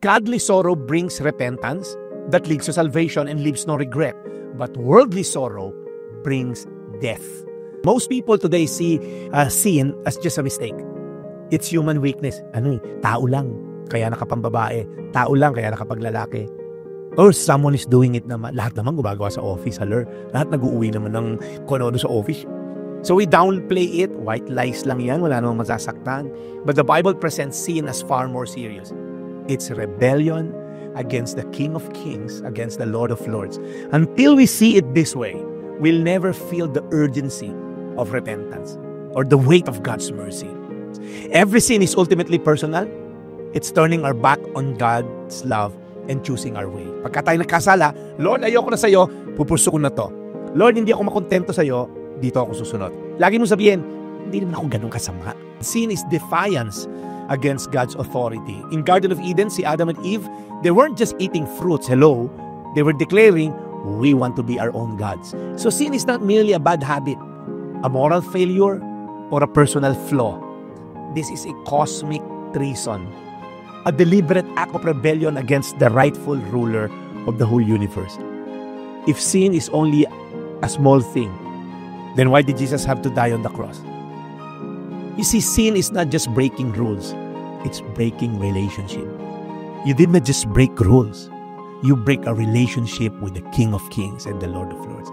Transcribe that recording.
Godly sorrow brings repentance that leads to salvation and leaves no regret. But worldly sorrow brings death. Most people today see sin as just a mistake. It's human weakness. Tao lang, kaya nakapambabae. Tao lang, kaya nakapaglalaki. Or someone is doing it naman. Lahat naman gumagawa sa office, lahat nag-uuwi naman ng konodo sa office. So we downplay it. White lies lang yan. Wala namang masasaktan. But the Bible presents sin as far more serious. It's rebellion against the King of Kings, against the Lord of Lords. Until we see it this way, we'll never feel the urgency of repentance or the weight of God's mercy. Every sin is ultimately personal. It's turning our back on God's love and choosing our way. Pagka tayo nagkasala, Lord, ayoko na sa'yo, pupurso ko na to. Lord, hindi ako makontento sa'yo, dito ako susunod. Lagi mo sabihin, hindi naman ako ganun kasama. Sin is defiance against God's authority. In Garden of Eden, si Adam and Eve, they weren't just eating fruits. Hello? They were declaring, we want to be our own gods. So sin is not merely a bad habit, a moral failure, or a personal flaw. This is a cosmic treason, a deliberate act of rebellion against the rightful ruler of the whole universe. If sin is only a small thing, then why did Jesus have to die on the cross? You see, sin is not just breaking rules, it's breaking relationship. You did not just break rules, you break a relationship with the King of Kings and the Lord of Lords.